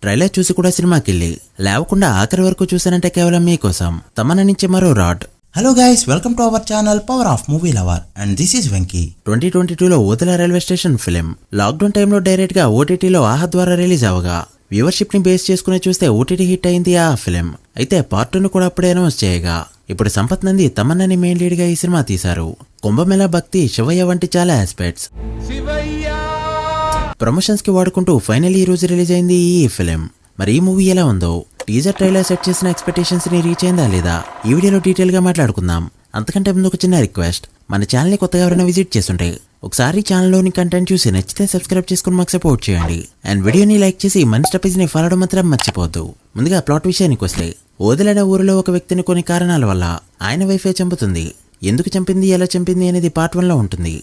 Trailer చూసి కూడా సినిమాకెళ్ళి లేవకుండా ఆఖరి వరకు చూసానంటే కేవలం మీకోసం తమన్నా నుంచి మరో రాడ్. Hello guys, welcome to our channel power of movie lover and this is Venky. 2022లో Odela railway station film lockdown టైంలో డైరెక్ట్ గా ఓటీటీలో ఆహా ద్వారా రిలీజ్ అవగా వ్యూవర్షిప్ ని బేస్ చేసుకుని చూస్తే ఓటీటీ హిట్ అయింది ఆ ఫిలిం. అయితే పార్ట్ 2 కూడా అప్పుడే అనౌన్స్ చేయగా ఇప్పుడు సంపత్ నంది తమన్నాని మెయిన్ లీడ్ గా ఈ సినిమా తీశారు. కుంభమేళా, భక్తి, శివయ్య వంటి చాలా ఆస్పెక్ట్స్ ప్రమోషన్స్ కి వాడుకుంటూ ఫైనల్ ఈ రోజు రిలీజ్ అయింది ఈ ఫిలిం. మరి ఈ మూవీ ఎలా ఉందో, టీజర్ ట్రైలర్ సెట్ చేసిన ఎక్స్పెక్టేషన్స్ ని రీచ్ అయిందా లేదా ఈ వీడియోలో డీటెయిల్ గా మాట్లాడుకుందాం. అంతకంటే ముందు ఒక చిన్న రిక్వెస్ట్, మన ఛానల్ ని కొత్తగా ఎవరైనా విజిట్ చేస్తుంటే ఒకసారి ఛానల్లోని కంటెంట్ చూసి నచ్చితే సబ్స్క్రైబ్ చేసుకుని మాకు సపోర్ట్ చేయండి. అండ్ వీడియోని లైక్ చేసి మన స్టపీస్ ని ఫాలో మాత్రం మర్చిపోవద్దు. ముందుగా ప్లాట్ విషయానికి వస్తే, ఓదెల ఊరిలో ఒక వ్యక్తిని కొన్ని కారణాల వల్ల ఆయన వైఫే చంపుతుంది. ఎందుకు చంపింది, ఎలా చంపింది అనేది పార్ట్ 1లో ఉంటుంది.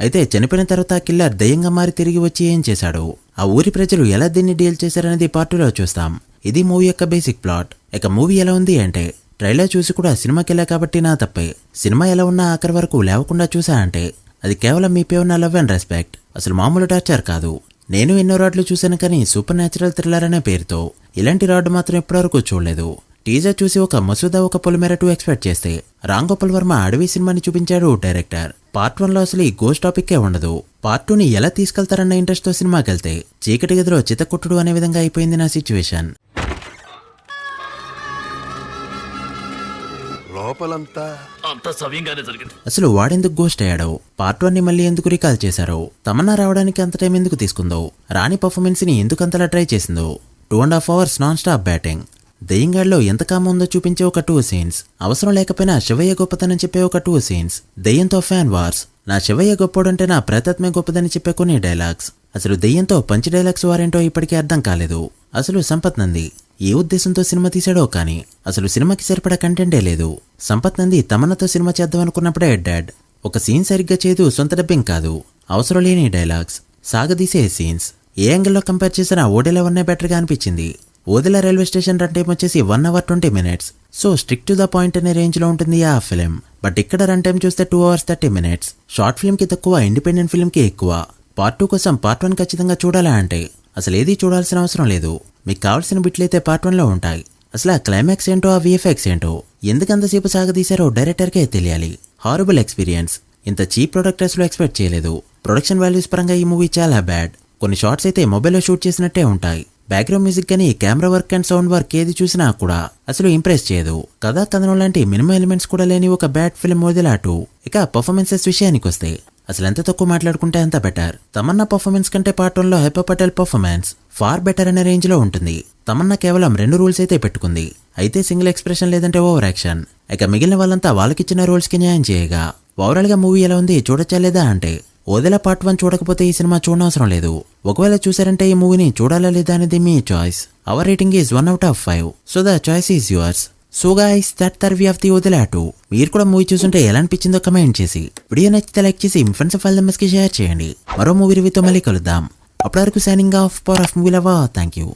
అయితే చనిపోయిన తర్వాత కిల్లర్ దయ్యంగా మారి తిరిగి వచ్చి ఏం చేశాడు, ఆ ఊరి ప్రజలు ఎలా దీన్ని డీల్ చేశారనేది పార్ట్ 2లో చూస్తాం. ఇది మూవీ యొక్క బేసిక్ ప్లాట్. ఇక మూవీ ఎలా ఉంది అంటే, ట్రైలర్ చూసి కూడా సినిమాకెళ్ళా కాబట్టి నా తప్పే. సినిమా ఎలా ఉన్నా ఆఖరి వరకు లేవకుండా చూసా అంటే అది కేవలం మీపై ఉన్న లవ్ అండ్ రెస్పెక్ట్, అసలు మామూలు టార్చర్ కాదు. నేను ఎన్నో రాడ్లు చూశాను కానీ సూపర్ న్యాచురల్ థ్రిల్లర్ అనే పేరుతో ఇలాంటి రాడ్ మాత్రం ఇప్పటివరకు చూడలేదు. టీజర్ చూసి ఒక మసూదా, ఒక పొలిమేర 2 ఎక్స్పెక్ట్ చేస్తే రామ్ గోపాల్ వర్మ అడవి సినిమాని చూపించాడు డైరెక్టర్. పార్ట్ 1లో అసలు ఈ గోస్ట్ టాపిక్కే ఉండదు. పార్ట్ 2ని ఎలా తీసుకెళ్తారన్న ఇంట్రెస్ట్ తో సినిమాకెళ్తే చీకటి గదిలో చితకొట్టుడు అనే విధంగా అయిపోయింది నా సిచ్యువేషన్. అసలు వాడెందుకు గోస్ట్ అయ్యాడో, పార్ట్ 1ని మళ్ళీ ఎందుకు రికాల్ చేశారో, తమన్నా రావడానికి అంత టైం ఎందుకు తీసుకుందో, రాణి పర్ఫార్మెన్స్ ని ఎందుకు అంతలా ట్రై చేసిందో, 2.5 hours నాన్ స్టాప్ బ్యాటింగ్, దయ్యంగాడ్లో ఎంత కామ ఉందో చూపించే ఒక 2 scenes, అవసరం లేకపోయినా శివయ్య గొప్పతనం చెప్పే ఒక 2 scenes, దయ్యంతో ఫ్యాన్ వార్స్, నా శివయ్య గొప్పోడంటే నా ప్రేతాత్మే గొప్పదని చెప్పే కొన్ని డైలాగ్స్, అసలు దయ్యంతో పంచ్ డైలాగ్స్ వారేంటో ఇప్పటికీ అర్థం కాలేదు. అసలు సంపత్ నంది ఏ ఉద్దేశంతో సినిమా తీశాడో కానీ అసలు సినిమాకి సరిపడా కంటెంటే లేదు. సంపత్ నంది తమన్నాతో సినిమా చేద్దాం అనుకున్నప్పుడే డాడ్ ఒక సీన్ సరిగ్గా చేయదు, సొంత డబ్బింగ్ కాదు, అవసరం లేని డైలాగ్స్, సాగదీసే సీన్స్, ఏ యాంగిల్లో కంపేర్ చేసినా ఓదెల వన్నే బెటర్ గా అనిపించింది. Odela railway station run time వచ్చేసి 1 hour 20 minutes, so strict to the point అనే రేంజ్ లో ఉంటుంది ఆ ఫిలిం. బట్ ఇక్కడ రన్ టైం చూస్తే 2 hours 30 minutes, షార్ట్ ఫిల్మ్ కి తక్కువ, ఇండిపెండెంట్ ఫిల్మ్ కి ఎక్కువ. పార్ట్ 2 కోసం పార్ట్ 1 ఖచ్చితంగా చూడాలా అంటే అసలు ఏది చూడాల్సిన అవసరం లేదు. మీకు కావాల్సిన బిట్లయితే పార్ట్ 1లో ఉంటాయి. అసలు ఆ క్లైమాక్స్ ఏంటో, ఆ విఎఫ్ఎక్స్ ఏంటో, ఎందుకంతసేపు సాగదీశారో డైరెక్టర్కే తెలియాలి. Horrible experience. ఇంత చీప్ ప్రొడక్ట్ అసలు ఎక్స్పెక్ట్ చేయలేదు. ప్రొడక్షన్ వాల్యూస్ పరంగా ఈ మూవీ చాలా బ్యాడ్. కొన్ని షార్ట్స్ అయితే మొబైల్లో షూట్ చేసినట్టే ఉంటాయి. బ్యాక్గ్రౌండ్ మ్యూజిక్ కానీ camera work and sound work ఏది చూసినా కూడా అసలు ఇంప్రెస్ చేయదు. కథా కథనం లాంటి మినిమం ఎలిమెంట్స్ కూడా లేని ఒక బ్యాడ్ ఫిల్మ్ ఓదెల 2. ఇక పర్ఫార్మెన్సెస్ విషయానికి వస్తే అసలు ఎంత తక్కువ మాట్లాడుకుంటే అంత బెటర్. తమన్నా పర్ఫార్మెన్స్ కంటే పార్ట్ 1లో Hebah Patel performance far better అనే రేంజ్ లో ఉంటుంది. తమన్నా కేవలం 2 రూల్స్ అయితే పెట్టుకుంది, అయితే సింగిల్ ఎక్స్ప్రెషన్ లేదంటే ఓవర్ యాక్షన్. ఇక మిగిలిన వాళ్ళంతా వాళ్ళకిచ్చిన రోల్స్ కి న్యాయం చేయగా ఓవరాల్ గా మూవీ ఎలా ఉంది, చూడొచ్చా లేదా అంటే ఓదెల పార్ట్ 1 చూడకపోతే ఈ సినిమా చూడనవసరం లేదు. ఒకవేళ చూసారంటే ఈ మూవీని చూడాలా లేదా అనేది మీ choice. Our rating is 1 out of 5, so the choice is yours. So guys, that the review of the Odela 2. మీరు కూడా మూవీ చూస్తుంటే ఎలా అనిపించిందో కమెంట్ చేసి, వీడియో నచ్చితే లైక్ చేసి మీ ఫ్రెండ్స్ ఫైల్ మెంబర్స్ కి షేర్ చేయండి. మరో మూవీ రివ్యూతో మళ్ళీ కలుద్దాం. అప్పటి వరకు signing off, power of movie lover. Thank you.